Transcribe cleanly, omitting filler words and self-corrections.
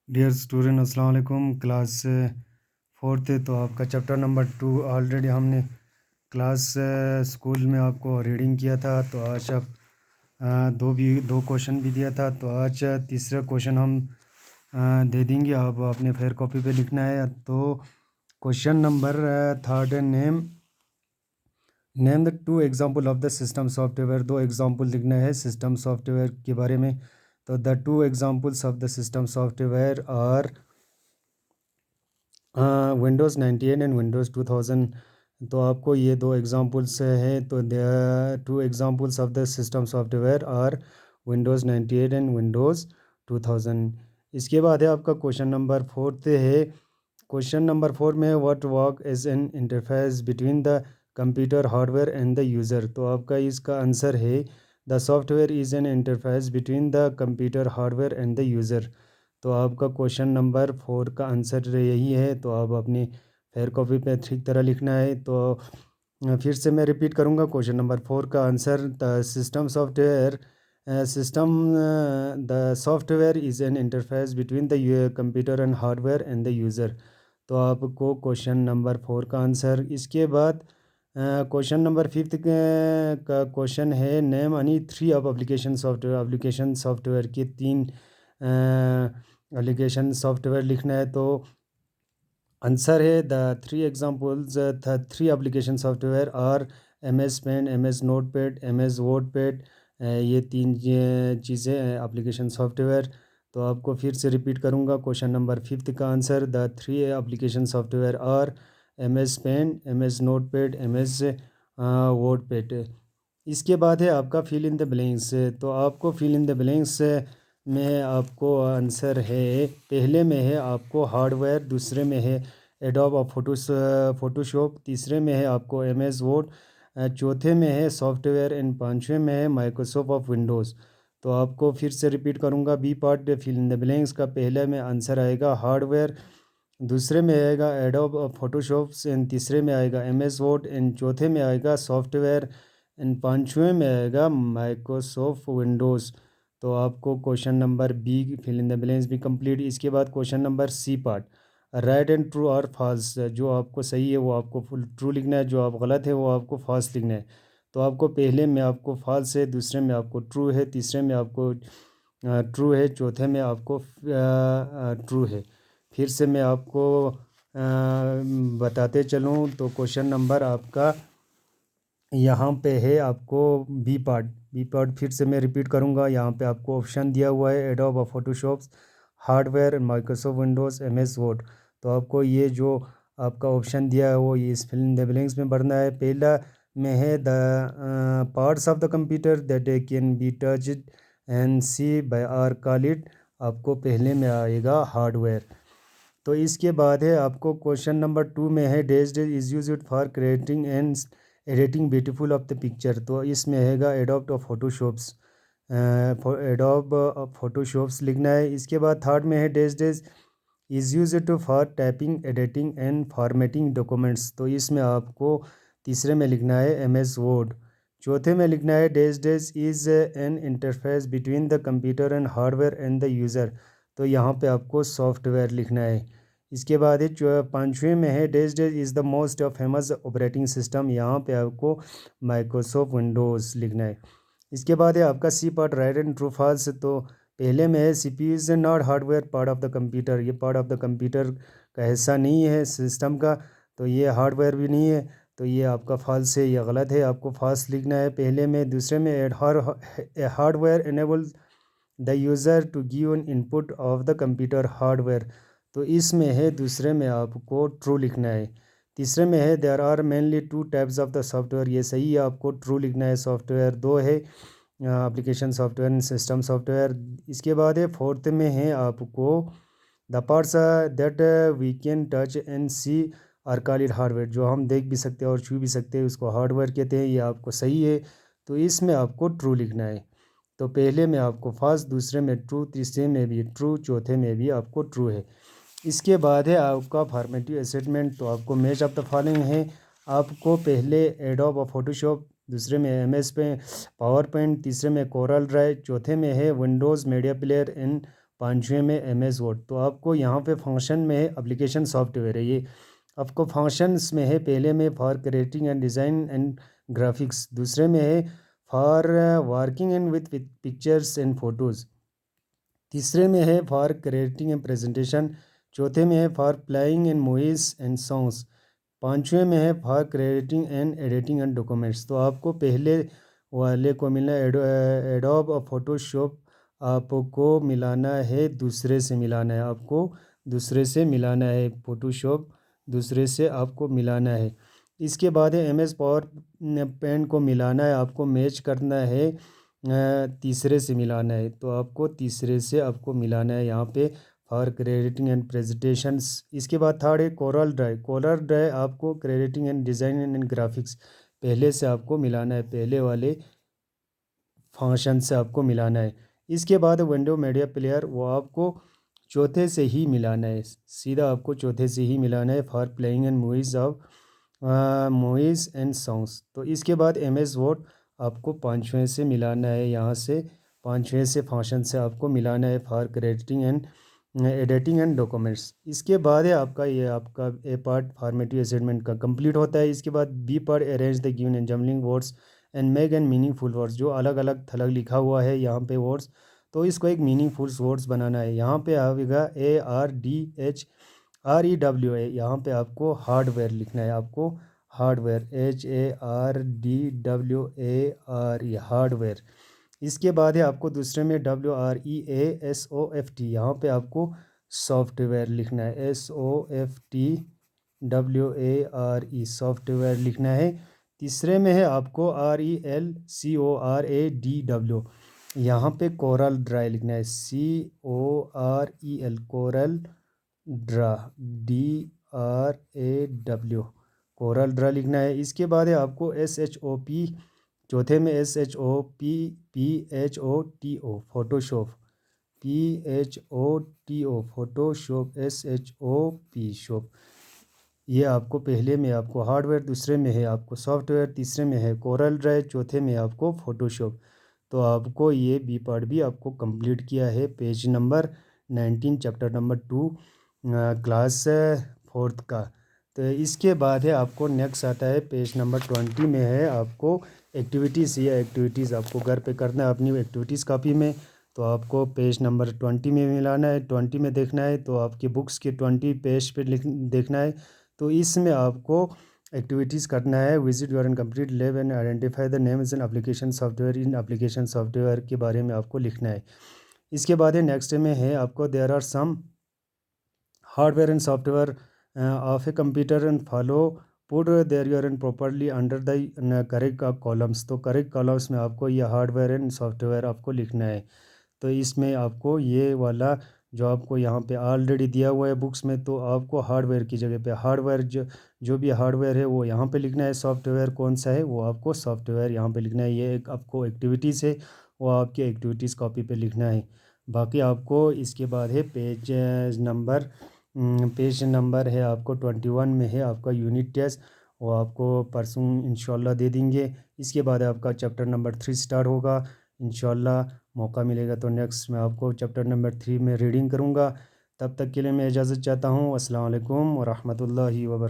Dear student अस्सलाम वालेकुम। Class fourth है तो आपका चैप्टर नंबर 2 ऑलरेडी हमने क्लास स्कूल में आपको रीडिंग किया था। तो आज आप दो क्वेश्चन भी दिया था। तो आज तीसरा क्वेश्चन हम दे देंगे, आप अपने फेयर कॉपी पे लिखना है। तो क्वेश्चन नंबर थर्ड है, name the two example of the system software. दो एग्जांपल लिखना है सिस्टम सॉफ्टवेयर के बारे में। तो the two examples of the system software are Windows 98 and Windows 2000। तो आपको ये दो एग्जांपल्स हैं। तो the two examples of the system software are Windows 98 and Windows 2000। इसके बाद है आपका क्वेश्चन नंबर फोर्थ है। क्वेश्चन नंबर 4 में what work as an interface between the computer hardware and the user. तो आपका इसका आंसर है the software is an interface between the computer hardware and the user. तो आपका क्वेश्चन नंबर 4 का answer यही है। तो आप अपनी फेयर कॉपी पे ठीक तरह लिखना है। तो फिर से मैं रिपीट करूँगा क्वेश्चन नंबर 4 का answer, the system software the software is an interface between the computer and hardware and the user. तो आपको क्वेश्चन नंबर 4 का आंसर। इसके बाद क्वेश्चन नंबर 5 का क्वेश्चन है, name any three of application software के तीन एप्लीकेशन सॉफ्टवेयर लिखना है। तो आंसर है the three examples, three application software are M S Paint, M S Notepad, M S WordPad. ये तीन चीज़ें एप्लीकेशन सॉफ्टवेयर। तो आपको फिर से रिपीट करूँगा क्वेश्चन नंबर 5 का answer, the three application software are M S Paint, M S Notepad, M S WordPad. इसके बाद है आपका फिल इन द ब्लैंक्स। तो आपको फिल इन द ब्लैंक्स में आपको आंसर है, पहले में है आपको हार्डवेयर, दूसरे में है एडोब और फोटोशॉप, तीसरे में है आपको एम एस वर्ड, चौथे में है सॉफ्टवेयर एंड पाँचवें में है माइक्रोसॉफ्ट ऑफ विंडोज़। तो आपको फिर से रिपीट करूँगा, B part fill in the blanks का पहले में आंसर आएगा हार्डवेयर, दूसरे में आएगा एडोब फोटोशॉप एंड तीसरे में आएगा एम एस वर्ड एंड चौथे में आएगा सॉफ्टवेयर एंड पाँचवें में आएगा माइक्रोसॉफ्ट विंडोज़। तो आपको question number B fill in the blanks भी कंप्लीट। इसके बाद question number C part, right and true और फॉल्स। जो आपको सही है वो आपको फुल ट्रू लिखना है, जो आप गलत है वो आपको फॉल्स लिखना है। तो आपको पहले में आपको फॉल्स है, दूसरे में आपको ट्रू है, तीसरे में आपको ट्रू है, चौथे में आपको ट्रू है। फिर से मैं आपको बताते चलूँ तो क्वेश्चन नंबर आपका यहाँ पे है आपको बी पार्ट फिर से मैं रिपीट करूँगा। यहाँ पे आपको ऑप्शन दिया हुआ है एडोब और Photoshop, hardware, Microsoft Windows, M S Word. तो आपको ये जो आपका ऑप्शन दिया है वो ये इस फिल इन द ब्लैंक्स में भरना है। पहला में है the parts of the computer that can be touched and see by are call it. आपको पहले में आएगा हार्डवेयर। तो इसके बाद है आपको क्वेश्चन नंबर 2 में है dash is used for creating and editing beautiful of the picture. तो इसमें हैगा Adobe of Photoshops, Adobe Photoshops लिखना है। इसके बाद थर्ड में है dash is used to for typing, editing and formatting documents. तो इसमें आपको तीसरे में लिखना है एम एस वर्ड। चौथे में लिखना है dash is an interface between the computer and hardware and the user. तो यहाँ पे आपको सॉफ्टवेयर लिखना है। इसके बाद है पाँचवें में है dash is the most famous operating system. यहाँ पे आपको माइक्रोसॉफ्ट विंडोज़ लिखना है। इसके बाद है आपका C part, right and true false. तो पहले में है CPU is not hardware part of the computer. ये पार्ट ऑफ द कंप्यूटर का हिस्सा नहीं है सिस्टम का, तो ये हार्डवेयर भी नहीं है। तो ये आपका फॉल्स है, ये गलत है, आपको फॉल्स लिखना है पहले में। दूसरे में hardware enable the user to give an input of the computer hardware. तो इसमें है दूसरे में आपको ट्रू लिखना है। तीसरे में है there are mainly two types of the software. ये सही है, आपको ट्रू लिखना है। सॉफ्टवेयर दो है, application software and system software. इसके बाद है फोर्थ में है आपको the parts that we can touch and see are called it hardware. जो हम देख भी सकते हैं और छू भी सकते हैं उसको हार्डवेयर कहते हैं। ये आपको सही है, तो इसमें आपको ट्रू लिखना है। तो पहले में आपको फर्स्ट, दूसरे में ट्रू, तीसरे में भी ट्रू, चौथे में भी आपको ट्रू है। इसके बाद है आपका फॉर्मेटिव असेसमेंट। तो आपको मैच ऑफ द फॉलोइंग है। आपको पहले एडोब और फोटोशॉप, दूसरे में एमएस पे पावर पॉइंट, तीसरे में कोरल ड्राइव, चौथे में है विंडोज़ मीडिया प्लेयर एंड 5वें में MS वर्ड। तो आपको यहाँ पे फंक्शन में है एप्लीकेशन सॉफ्टवेयर है, ये आपको फंक्शंस में है। पहले में for creating and design and graphics, दूसरे में है for working and with pictures and photos, तीसरे में है फॉर क्रिएटिंग एंड प्रेजेंटेशन, चौथे में है for playing and movies and songs, पाँचवें में है for creating and editing and documents. तो आपको पहले वाले को मिलना है एडोब और फोटोशॉप, आपको मिलाना है दूसरे से मिलाना है, आपको दूसरे से मिलाना है फोटोशॉप, दूसरे से आपको मिलाना है। इसके बाद है MS पावर पेंट को मिलाना है, आपको मैच करना है, तीसरे से मिलाना है। तो आपको तीसरे से आपको मिलाना है यहाँ पे फॉर क्रिएटिंग एंड प्रेजेंटेशंस। इसके बाद थर्ड है कोरल ड्राई। कोरल ड्राई आपको creating and design and graphics पहले से आपको मिलाना है, पहले वाले फंक्शन से आपको मिलाना है। इसके बाद विंडो मीडिया प्लेयर, वो आपको चौथे से ही मिलाना है, सीधा आपको चौथे से ही मिलाना है for playing and movies and songs. तो इसके बाद MS वर्ड आपको पाँचवें से मिलाना है, यहाँ से पाँचवें से फंक्शन से आपको मिलाना है for creating and editing and documents. इसके बाद है आपका ये आपका A पार्ट फॉर्मेटिव असाइनमेंट का कंप्लीट होता है। इसके बाद B part arrange the given and jumbling words and make and meaningful words, जो अलग अलग थलग लिखा हुआ है यहाँ पे वर्ड्स, तो इसको एक मीनिंगफुल वर्ड्स बनाना है। यहाँ पे आएगा HARDWA, यहाँ पे आपको हार्डवेयर लिखना है, आपको हार्डवेयर HARDWAR हार्डवेयर। इसके बाद है आपको दूसरे में WREASOFT, यहाँ पे आपको सॉफ्टवेयर लिखना है, SOFTWARE सॉफ्टवेयर लिखना है। तीसरे में है आपको RELCORADW, यहाँ पे कोरल ड्राई लिखना है, COREL Corel Draw DRAW Corel Draw लिखना है। इसके बाद है आपको SHOP, चौथे में SHOPPHOTO Photoshop, PHOTO Photoshop, SHOP shop. ये आपको पहले में आपको हार्डवेयर, दूसरे में है आपको सॉफ्टवेयर, तीसरे में है कोरल ड्राई, चौथे में आपको फोटोशॉप। तो आपको ये B पार्ट भी आपको कंप्लीट किया है, page number 19 chapter number 2 class 4th का। तो इसके बाद है आपको नेक्स्ट आता है पेज नंबर 20 में है आपको एक्टिविटीज़। ये एक्टिविटीज़ आपको घर पे करना है अपनी एक्टिविटीज़ कॉपी में। तो आपको पेज नंबर 20 में मिलाना है, 20 में देखना है, तो आपकी बुक्स के 20 पेज पे देखना है। तो इसमें आपको एक्टिविटीज़ करना है, visit your and complete lab and identify the names and application software, in application software के बारे में आपको लिखना है। इसके बाद है नेक्स्ट में है आपको there are some hardware and software of a computer and follow put there your and properly under the correct columns. तो करेक्ट कॉलम्स में आपको ये हार्डवेयर एंड सॉफ्टवेयर आपको लिखना है। तो इसमें आपको ये वाला जो आपको यहाँ पे ऑलरेडी दिया हुआ है बुक्स में, तो आपको हार्डवेयर की जगह पे हार्डवेयर जो भी हार्डवेयर है वो यहाँ पे लिखना है, सॉफ्टवेयर कौन सा है वो आपको सॉफ्टवेयर यहाँ पे लिखना है। ये एक आपको एक्टिविटीज़ है, वो आपके एक्टिविटीज़ कॉपी पे लिखना है। बाकी आपको इसके बाद है पेज नंबर है आपको 21 में है आपका यूनिट टेस्ट, वो आपको परसों इंशाल्लाह दे देंगे। इसके बाद आपका चैप्टर नंबर 3 स्टार्ट होगा इंशाल्लाह। मौका मिलेगा तो नेक्स्ट मैं आपको चैप्टर नंबर 3 में रीडिंग करूँगा। तब तक के लिए मैं इजाज़त चाहता हूँ। अस्सलाम वालेकुम व रहमतुल्लाहि व बरकातहू।